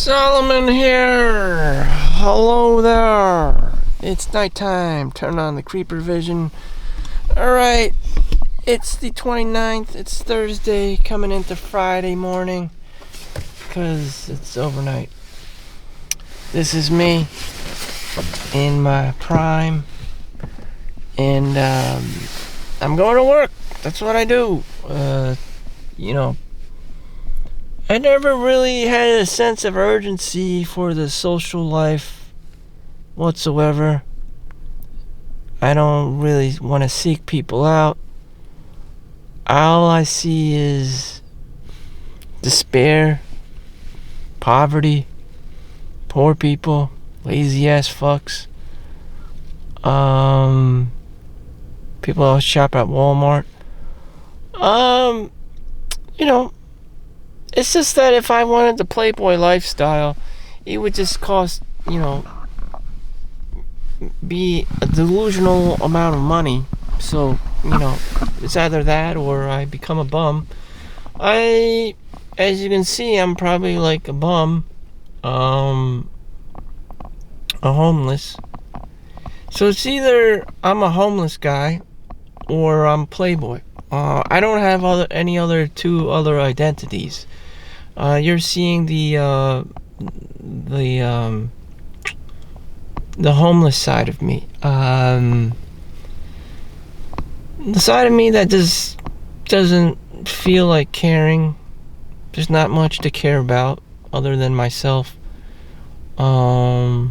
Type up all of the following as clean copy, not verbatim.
Solomon here. Hello there. It's nighttime. Turn on the creeper vision. Alright, it's the 29th. It's Thursday coming into Friday morning because it's overnight. This is me in my prime, and I'm going to work. That's what I do. I never really had a sense of urgency for the social life whatsoever. I don't really want to seek people out. All I see is despair, poverty, poor people, lazy ass fucks. People always shop at Walmart. It's just that if I wanted the Playboy lifestyle, it would just cost, be a delusional amount of money. So, it's either that or I become a bum. As you can see, I'm probably like a bum, a homeless. So it's either I'm a homeless guy or I'm Playboy. I don't have any other two other identities. You're seeing the homeless side of me. The side of me that just doesn't feel like caring. There's not much to care about other than myself. So,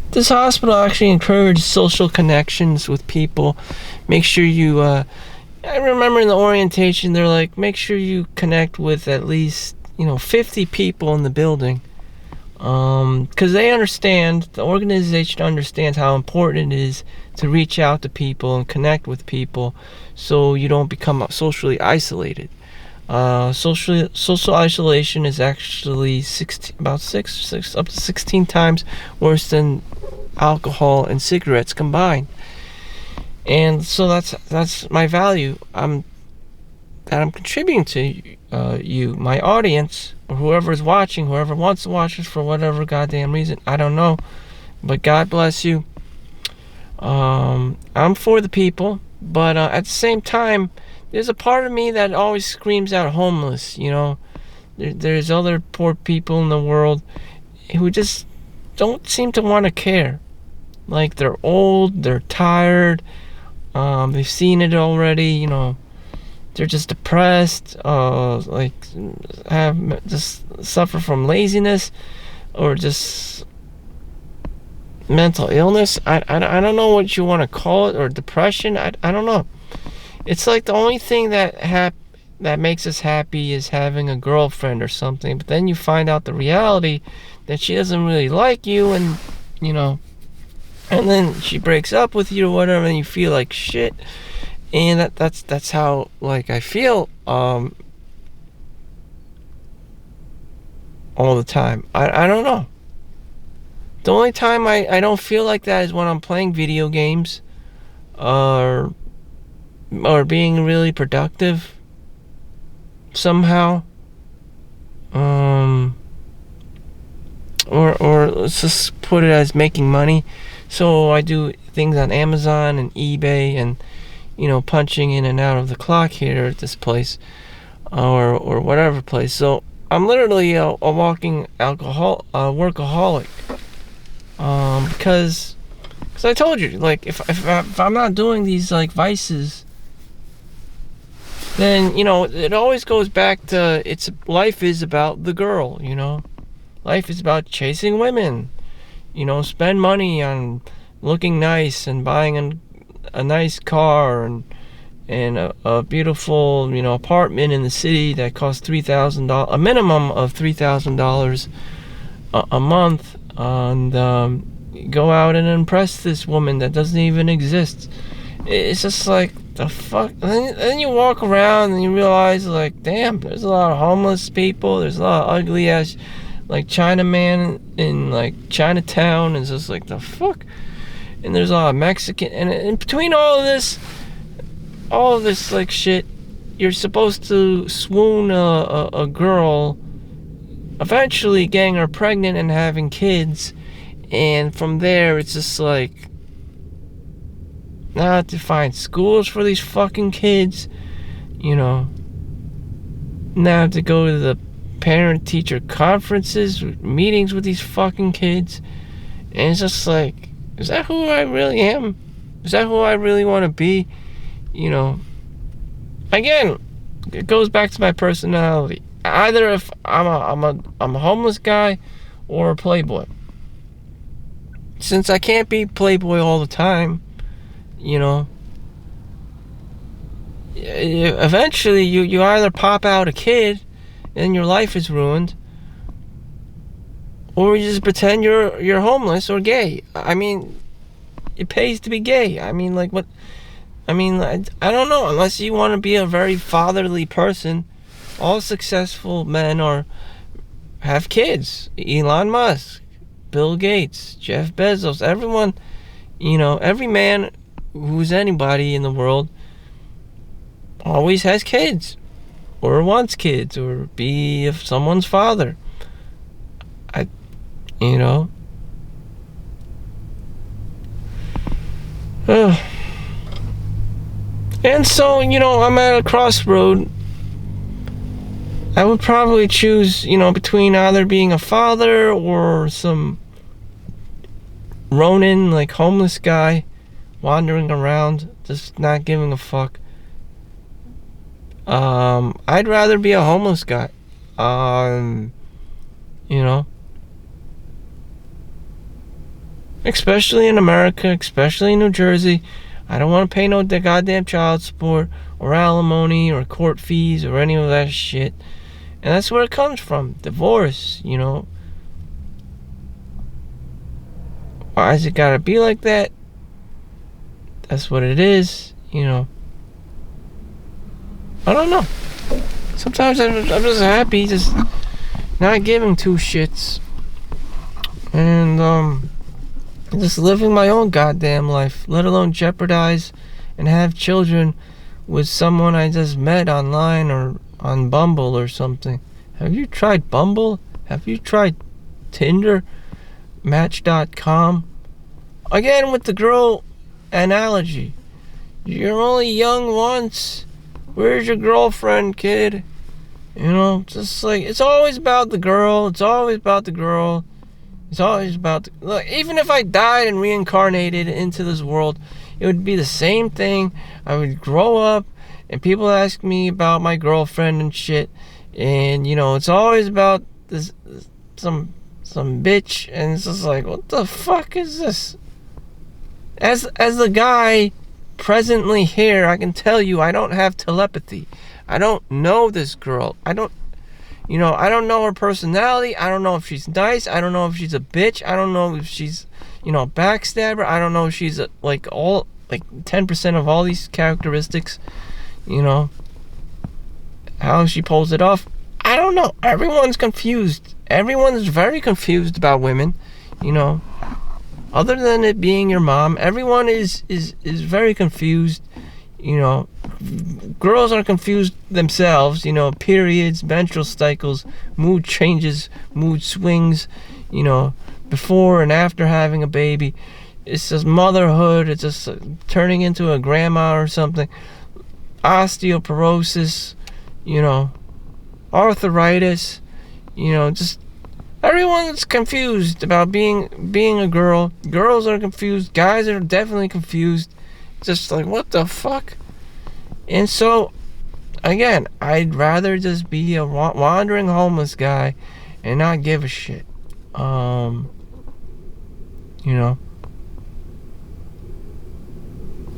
this hospital actually encourages social connections with people. Make sure you, I remember in the orientation, they're like, make sure you connect with at least, 50 people in the building. Because they understand, the organization understands how important it is to reach out to people and connect with people so you don't become socially isolated. Social isolation is actually up to 16 times worse than alcohol and cigarettes combined. And so that's my value. I'm contributing to you, my audience, or whoever is watching, whoever wants to watch this for whatever goddamn reason. I don't know, but God bless you. I'm for the people, but at the same time, there's a part of me that always screams out homeless. There's other poor people in the world who just don't seem to want to care. Like, they're old, they're tired, they've seen it already. They're just depressed, just suffer from laziness or just mental illness. I don't know what you want to call it, or depression. I don't know. It's like the only thing that makes us happy is having a girlfriend or something. But then you find out the reality that she doesn't really like you, and and then she breaks up with you or whatever, and you feel like shit. And that's how I feel all the time. I don't know. The only time I don't feel like that is when I'm playing video games, or being really productive somehow, or let's just put it as making money. So I do things on Amazon and eBay, and punching in and out of the clock here at this place, or whatever place. So I'm literally a walking workaholic, because I told you, if I'm not doing these vices, then it always goes back to life is about the girl. Life is about chasing women. Spend money on looking nice and buying a nice car and a beautiful apartment in the city that costs $3,000, a minimum of $3,000 a month, and go out and impress this woman that doesn't even exist. It's just like, the fuck. And then you walk around and you realize, damn, there's a lot of homeless people, there's a lot of ugly ass Chinaman in Chinatown. It's just like, the fuck. And there's a lot of Mexican, and in between all of this shit, you're supposed to swoon a girl, eventually getting her pregnant and having kids, and from there it's just like, now I have to find schools for these fucking kids, you know. Now I have to go to the parent-teacher conferences, meetings with these fucking kids, and it's just like, is that who I really am? Is that who I really want to be? You know, again, it goes back to my personality. Either if I'm a homeless guy or a playboy. Since I can't be playboy all the time, you know, eventually you either pop out a kid and your life is ruined, or you just pretend you're homeless or gay. I mean, it pays to be gay. I mean, like, what? I mean, I don't know. Unless you want to be a very fatherly person, all successful men have kids. Elon Musk, Bill Gates, Jeff Bezos, everyone, you know, every man who's anybody in the world always has kids, or wants kids, or be someone's father. You know. And so, you know, I'm at a crossroad. I would probably choose, you know, between either being a father or some Ronin, like homeless guy, wandering around, just not giving a fuck. I'd rather be a homeless guy. You know. Especially in America, especially in New Jersey. I don't want to pay no goddamn child support or alimony or court fees or any of that shit. And that's where it comes from. Divorce, you know. Why is it gotta be like that? That's what it is, you know. I don't know. Sometimes I'm just happy, just not giving two shits. And, just living my own goddamn life, let alone jeopardize and have children with someone I just met online or on Bumble or something. Have you tried Bumble? Have you tried Tinder? Match.com? Again, with the girl analogy. You're only young once. Where's your girlfriend, kid? You know, just like, it's always about the girl. It's always about the girl. It's always about look, even if I died and reincarnated into this world, it would be the same thing. I would grow up and people ask me about my girlfriend and shit, and you know, it's always about this some bitch, and it's just like, what the fuck is this? As the guy presently here, I can tell you I don't have telepathy. I don't know this girl. I don't know her personality. I don't know if she's nice. I don't know if she's a bitch. I don't know if she's, you know, a backstabber. I don't know if she's like 10% of all these characteristics, you know. How she pulls it off, I don't know. Everyone's confused. Everyone's very confused about women, you know. Other than it being your mom, everyone is very confused, you know. Girls are confused themselves, you know, periods, menstrual cycles, mood changes, mood swings, you know, before and after having a baby. It's just motherhood, it's just turning into a grandma or something. Osteoporosis, you know, arthritis, you know, just everyone's confused about being a girl. Girls are confused, guys are definitely confused. Just like, what the fuck? And so, again, I'd rather just be a wandering homeless guy and not give a shit. You know.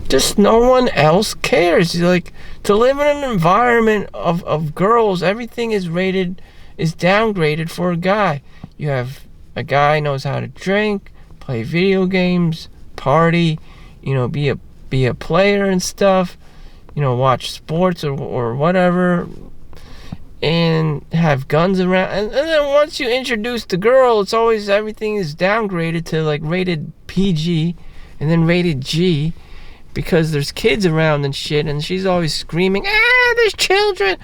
Just no one else cares. Like, to live in an environment of girls, everything is downgraded for a guy. You have a guy knows how to drink, play video games, party, you know, be a player and stuff. You know, watch sports or whatever, and have guns around. And then once you introduce the girl, it's always everything is downgraded to like rated PG and then rated G. because there's kids around and shit, and she's always screaming, there's children,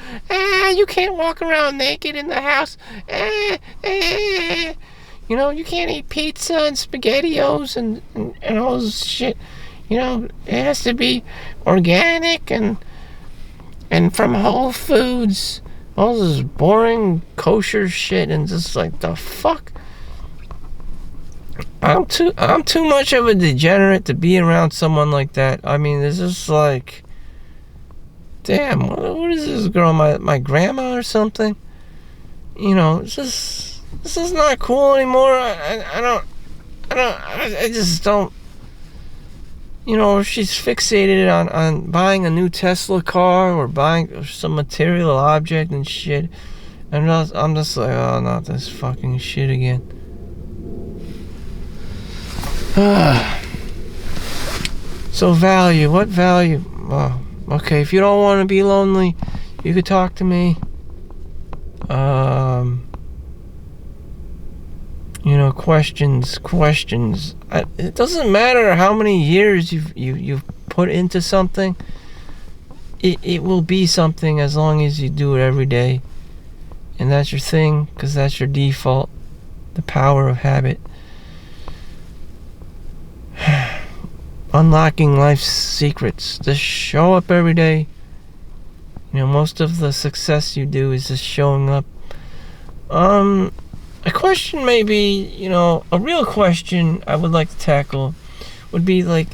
you can't walk around naked in the house, you know, you can't eat pizza and SpaghettiOs and all this shit, you know, it has to be organic and from Whole Foods, all this boring kosher shit, and just like, the fuck? I'm too much of a degenerate to be around someone like that. I mean, it's just like, damn, what is this girl, my grandma or something? You know, it's just, this is not cool anymore. I just don't, you know, if she's fixated on buying a new Tesla car or buying some material object and shit, I'm just like, oh, not this fucking shit again. So value, what value? Oh, okay, if you don't want to be lonely, you could talk to me. You know, questions. It doesn't matter how many years you've put into something. It will be something as long as you do it every day, and that's your thing, because that's your default. The power of habit. Unlocking life's secrets. Just show up every day. You know, most of the success you do is just showing up. A question maybe, you know, a real question I would like to tackle would be like,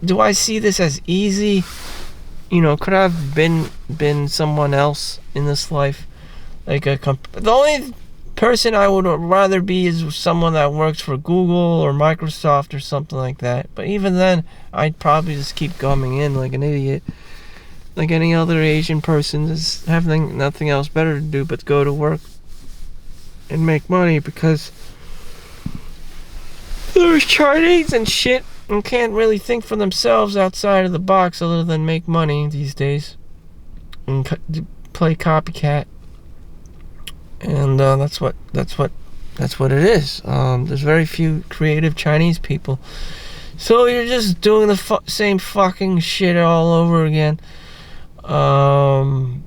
do I see this as easy? You know, could I have been someone else in this life? Like the only person I would rather be is someone that works for Google or Microsoft or something like that. But even then, I'd probably just keep coming in like an idiot, like any other Asian person, just having nothing else better to do but go to work and make money, because there's Chinese and shit and can't really think for themselves outside of the box other than make money these days and play copycat. And that's what it is. There's very few creative Chinese people, so you're just doing the same fucking shit all over again. You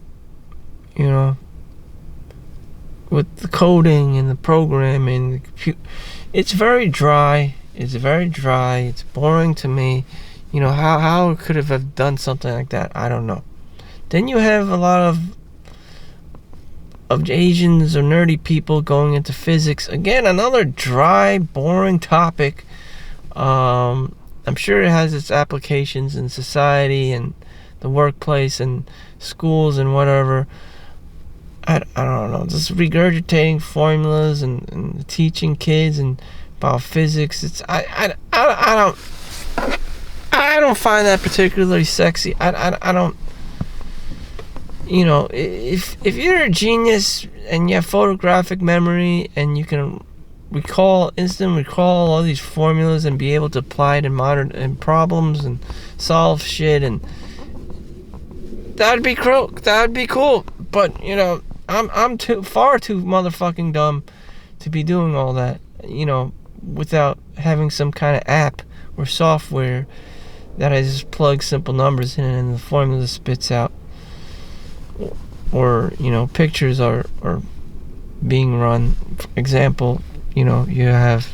know, with the coding and the programming, the it's very dry. It's boring to me. You know, how could have done something like that? I don't know. Then you have a lot of Asians or nerdy people going into physics. Again, another dry, boring topic. I'm sure it has its applications in society and the workplace and schools and whatever. I don't know. Just regurgitating formulas and teaching kids and about physics. It's I don't find that particularly sexy. I don't. You know, if you're a genius and you have photographic memory and you can instantly recall all these formulas and be able to apply it in modern problems and solve shit, and that'd be cool. But you know, I'm far too motherfucking dumb to be doing all that. You know, without having some kind of app or software that I just plug simple numbers in and the formula spits out. Or, you know, pictures are being run. For example, you know, you have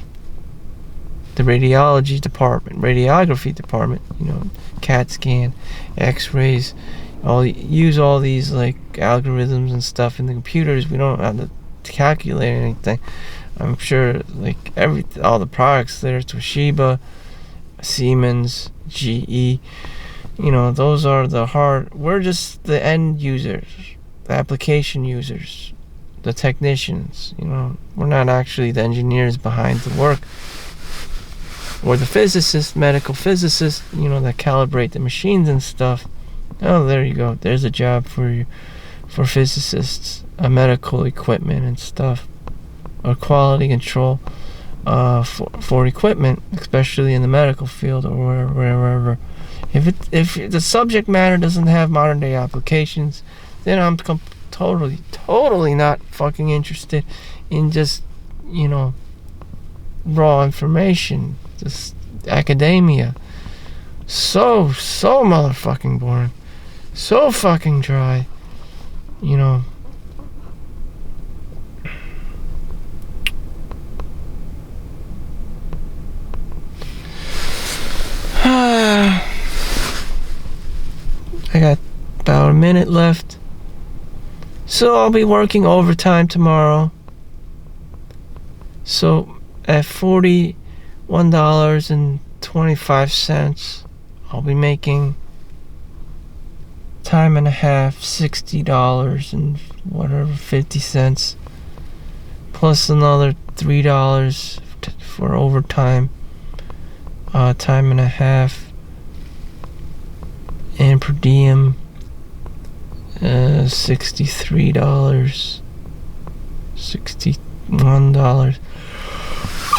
the radiography department, you know, CAT scan, x-rays, use all these like algorithms and stuff in the computers. We don't have to calculate anything. I'm sure like all the products there, Toshiba, Siemens, GE, you know, those are we're just the end users, the application users, the technicians, you know. We're not actually the engineers behind the work. Or the physicists, medical physicists, you know, that calibrate the machines and stuff. Oh, there you go. There's a job for physicists, medical equipment and stuff. Or quality control for equipment, especially in the medical field or wherever. If the subject matter doesn't have modern day applications, then I'm totally not fucking interested in just, you know, raw information, just academia. So motherfucking boring. So fucking dry. You know. I got about a minute left. So I'll be working overtime tomorrow. So at $41.25, I'll be making time and a half, $60 and whatever, 50 cents. Plus another $3 for overtime. Time and a half. And per diem, $63, $61.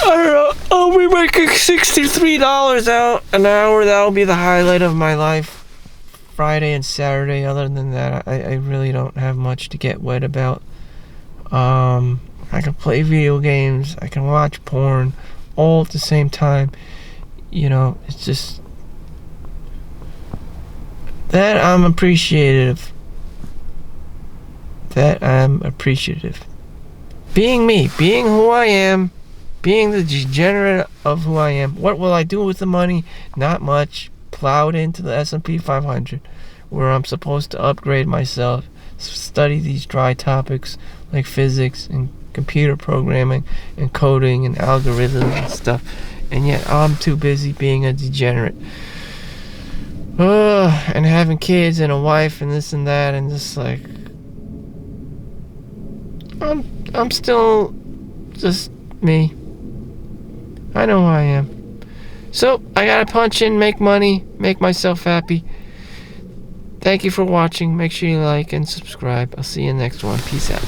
I don't know, I'll be making $63 out an hour. That'll be the highlight of my life. Friday and Saturday. Other than that, I really don't have much to get wet about. I can play video games, I can watch porn, all at the same time. You know, it's just that I'm appreciative. Being me, being who I am, being the degenerate of who I am. What will I do with the money? Not much. Plowed into the S&P 500, where I'm supposed to upgrade myself, study these dry topics like physics and computer programming and coding and algorithms and stuff. And yet I'm too busy being a degenerate. And having kids and a wife and this and that, and just like I'm still just me. I know who I am. So I gotta punch in, make money, make myself happy. Thank you for watching. Make sure you like and subscribe. I'll see you in the next one. Peace out.